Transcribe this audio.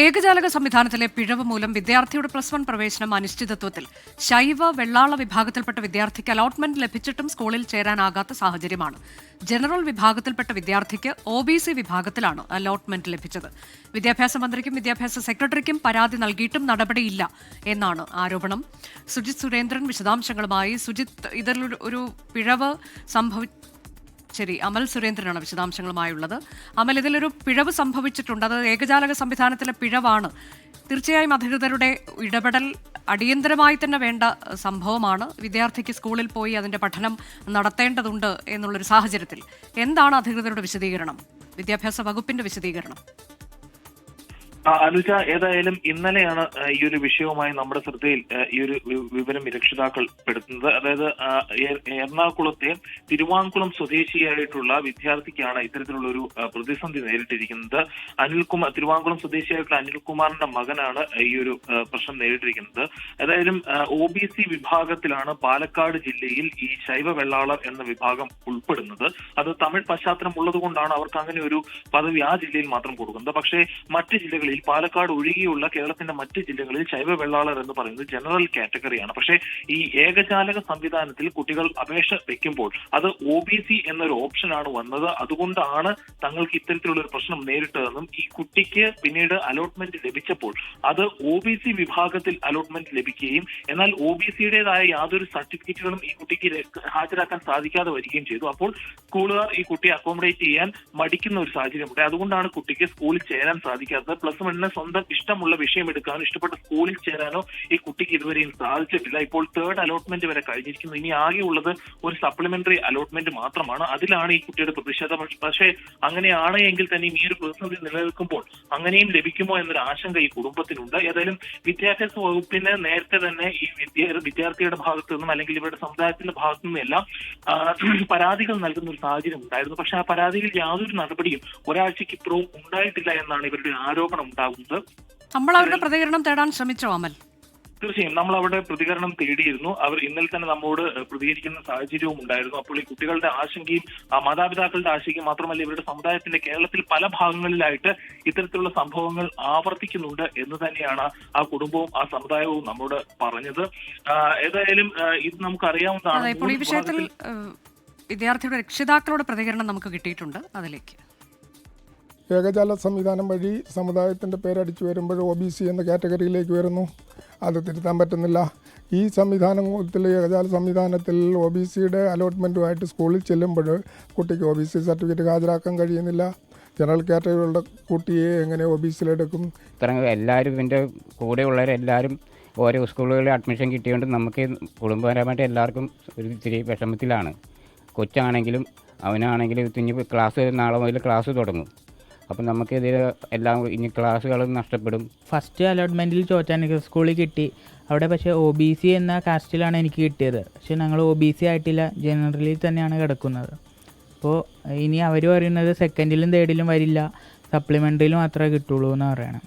ഏകജാലക സംവിധാനത്തിലെ പിഴവ് മൂലം വിദ്യാർത്ഥിയുടെ +1 പ്രവേശനം അനിശ്ചിതത്വത്തിൽ. ശൈവ വെള്ളാള വിഭാഗത്തിൽപ്പെട്ട വിദ്യാർത്ഥിക്ക് അലോട്ട്മെന്റ് ലഭിച്ചിട്ടും സ്കൂളിൽ ചേരാനാകാത്ത സാഹചര്യമാണ്. ജനറൽ വിഭാഗത്തിൽപ്പെട്ട വിദ്യാർത്ഥിക്ക് OBC വിഭാഗത്തിലാണ് അലോട്ട്മെന്റ് ലഭിച്ചത്. വിദ്യാഭ്യാസ മന്ത്രിക്കും വിദ്യാഭ്യാസ സെക്രട്ടറിക്കും പരാതി നൽകിയിട്ടും നടപടിയില്ല എന്നാണ് ആരോപണം. സുജിത് സുരേന്ദ്രൻ വിശദാംശങ്ങളുമായി. സുജിത്ത്, ഇതിലൊരു പിഴവ് ശരി, അമൽ സുരേന്ദ്രനാണ് വിശദാംശങ്ങളുമായുള്ളത്. അമൽ, ഇതിലൊരു പിഴവ് സംഭവിച്ചിട്ടുണ്ട്. അത് ഏകജാലക സംവിധാനത്തിലെ പിഴവാണ്. തീർച്ചയായും അധികൃതരുടെ ഇടപെടൽ അടിയന്തരമായി തന്നെ വേണ്ട സംഭവമാണ്. വിദ്യാർത്ഥിക്ക് സ്കൂളിൽ പോയി അതിന്റെ പഠനം നടത്തേണ്ടതുണ്ട് എന്നുള്ളൊരു സാഹചര്യത്തിൽ എന്താണ് അധികൃതരുടെ വിശദീകരണം, വിദ്യാഭ്യാസ വകുപ്പിന്റെ വിശദീകരണം? അനുജ, ഏതായാലും ഇന്നലെയാണ് ഈ ഒരു വിഷയവുമായി നമ്മുടെ ശ്രദ്ധയിൽ ഈ ഒരു വിവരം രക്ഷിതാക്കൾ പെടുത്തുന്നത്. അതായത് എറണാകുളത്തെ തിരുവാങ്കുളം സ്വദേശിയായിട്ടുള്ള വിദ്യാർത്ഥിക്കാണ് ഇത്തരത്തിലുള്ള ഒരു പ്രതിസന്ധി നേരിട്ടിരിക്കുന്നത്. തിരുവാങ്കുളം സ്വദേശിയായിട്ടുള്ള അനിൽകുമാറിന്റെ മകനാണ് ഈ ഒരു പ്രശ്നം നേരിട്ടിരിക്കുന്നത്. ഏതായാലും OBC വിഭാഗത്തിലാണ് പാലക്കാട് ജില്ലയിൽ ഈ ശൈവ വെള്ളാളർ എന്ന വിഭാഗം ഉൾപ്പെടുന്നത്. അത് തമിഴ് പശ്ചാത്തലം ഉള്ളത് കൊണ്ടാണ് അവർക്ക് അങ്ങനെ ഒരു പദവി ആ ജില്ലയിൽ മാത്രം കൊടുക്കുന്നത്. പക്ഷേ മറ്റ് ജില്ലകളിൽ, പാലക്കാട് ഒഴികെയുള്ള കേരളത്തിന്റെ മറ്റ് ജില്ലകളിൽ ശൈവ വെള്ളാളർ എന്ന് പറയുന്നത് ജനറൽ കാറ്റഗറിയാണ്. പക്ഷേ ഈ ഏകജാലക സംവിധാനത്തിൽ കുട്ടികൾ അപേക്ഷ വെക്കുമ്പോൾ അത് OBC എന്നൊരു ഓപ്ഷനാണ് വന്നത്. അതുകൊണ്ടാണ് തങ്ങൾക്ക് ഇത്തരത്തിലുള്ള ഒരു പ്രശ്നം നേരിട്ടതെന്നും ഈ കുട്ടിക്ക് പിന്നീട് അലോട്ട്മെന്റ് ലഭിച്ചപ്പോൾ അത് OBC വിഭാഗത്തിൽ അലോട്ട്മെന്റ് ലഭിക്കുകയും എന്നാൽ OBCയുടേതായ യാതൊരു സർട്ടിഫിക്കറ്റുകളും ഈ കുട്ടിക്ക് ഹാജരാക്കാൻ സാധിക്കാതെ വരികയും ചെയ്തു. അപ്പോൾ സ്കൂളുകാർ ഈ കുട്ടിയെ അക്കോമഡേറ്റ് ചെയ്യാൻ മടിക്കുന്ന ഒരു സാഹചര്യമുണ്ട്. അതുകൊണ്ടാണ് കുട്ടിക്ക് സ്കൂളിൽ ചേരാൻ സാധിക്കാത്തത്. +1 സ്വന്തം ഇഷ്ടമുള്ള വിഷയം എടുക്കാനോ ഇഷ്ടപ്പെട്ട സ്കൂളിൽ ചേരാനോ ഈ കുട്ടിക്ക് ഇതുവരെയും സാധിച്ചിട്ടില്ല. ഇപ്പോൾ 3rd അലോട്ട്മെന്റ് വരെ കഴിഞ്ഞിരിക്കുന്നു. ഇനി ആകെ ഉള്ളത് ഒരു സപ്ലിമെന്ററി അലോട്ട്മെന്റ് മാത്രമാണ്. അതിലാണ് ഈ കുട്ടിയുടെ പ്രതിഷേധം. പക്ഷേ അങ്ങനെയാണ് എങ്കിൽ തന്നെയും ഈ ഒരു പ്രതിസന്ധി നിലനിൽക്കുമ്പോൾ അങ്ങനെയും ലഭിക്കുമോ എന്നൊരു ആശങ്ക ഈ കുടുംബത്തിനുണ്ട്. ഏതായാലും വിദ്യാഭ്യാസ വകുപ്പിന് നേരത്തെ തന്നെ ഈ വിദ്യാർത്ഥിയുടെ ഭാഗത്തു നിന്നും അല്ലെങ്കിൽ ഇവരുടെ സമുദായത്തിന്റെ ഭാഗത്തു നിന്നും എല്ലാം പരാതികൾ നൽകുന്ന ഒരു സാഹചര്യം ഉണ്ടായിരുന്നു. പക്ഷെ ആ പരാതിയിൽ യാതൊരു നടപടിയും ഒരാഴ്ചയ്ക്ക് ഇപ്പുറവും ഉണ്ടായിട്ടില്ല എന്നാണ് ഇവരുടെ ആരോപണം ഉണ്ടാകുന്നത്. നമ്മൾ അവരുടെ പ്രതികരണം തേടാൻ ശ്രമിച്ചോ അമൽ? തീർച്ചയായും നമ്മൾ അവിടെ പ്രതികരണം തേടിയിരുന്നു. അവർ ഇന്നലെ തന്നെ നമ്മോട് പ്രതികരിക്കുന്ന സാഹചര്യവും ഉണ്ടായിരുന്നു. അപ്പോൾ ഈ കുട്ടികളുടെ ആശങ്കയും മാതാപിതാക്കളുടെ ആശങ്കയും മാത്രമല്ല, ഇവരുടെ സമുദായത്തിന്റെ കേരളത്തിൽ പല ഭാഗങ്ങളിലായിട്ട് ഇത്തരത്തിലുള്ള സംഭവങ്ങൾ ആവർത്തിക്കുന്നുണ്ട് എന്ന് തന്നെയാണ് ആ കുടുംബവും ആ സമുദായവും നമ്മോട് പറഞ്ഞത്. ഏതായാലും ഇത് നമുക്ക് അറിയാവുന്നതാണ്. ഇപ്പോൾ ഈ വിഷയത്തിൽ വിദ്യാർത്ഥിയുടെ രക്ഷിതാക്കളുടെ പ്രതികരണം നമുക്ക് കിട്ടിയിട്ടുണ്ട്. അതിലേക്ക് ഏകജാല സംവിധാനം വഴി സമുദായത്തിൻ്റെ പേരടിച്ചു വരുമ്പോൾ OBC എന്ന കാറ്റഗറിയിലേക്ക് വരുന്നു. അത് തിരുത്താൻ പറ്റുന്നില്ല. ഈ സംവിധാനത്തിൽ, ഏകജാല സംവിധാനത്തിൽ OBCയുടെ അലോട്ട്മെൻറ്റുമായിട്ട് സ്കൂളിൽ ചെല്ലുമ്പോൾ കുട്ടിക്ക് OBC സർട്ടിഫിക്കറ്റ് ഹാജരാക്കാൻ കഴിയുന്നില്ല. ജനറൽ കാറ്റഗറികളുടെ കുട്ടിയെ എങ്ങനെ OBCയിലെടുക്കും? എല്ലാവരും എൻ്റെ കൂടെയുള്ളവരെല്ലാവരും ഓരോ സ്കൂളുകളിൽ അഡ്മിഷൻ കിട്ടിയതുകൊണ്ട് നമുക്ക് കുടുംബപരമായിട്ട് എല്ലാവർക്കും ഒരു ഇത്തിരി വിഷമത്തിലാണ്. കൊച്ചാണെങ്കിലും അവനാണെങ്കിലും ഇനി നാളെ മുതൽ ക്ലാസ് തുടങ്ങും. അപ്പം നമുക്കിതിൽ എല്ലാം ഇനി ക്ലാസ്സുകളും നഷ്ടപ്പെടും. ഫസ്റ്റ് അലോട്ട്മെൻറ്റിൽ ചോദിച്ചാൽ എനിക്ക് സ്കൂളിൽ കിട്ടി. അവിടെ പക്ഷേ OBC എന്ന കാസ്റ്റിലാണ് എനിക്ക് കിട്ടിയത്. പക്ഷേ ഞങ്ങൾ OBC ആയിട്ടില്ല, ജനറലിൽ തന്നെയാണ് കിടക്കുന്നത്. അപ്പോൾ ഇനി അവർ പറയുന്നത് സെക്കൻഡിലും തേർഡിലും വരില്ല, സപ്ലിമെൻ്ററിയിൽ മാത്രമേ കിട്ടുള്ളൂ എന്ന് പറയണം.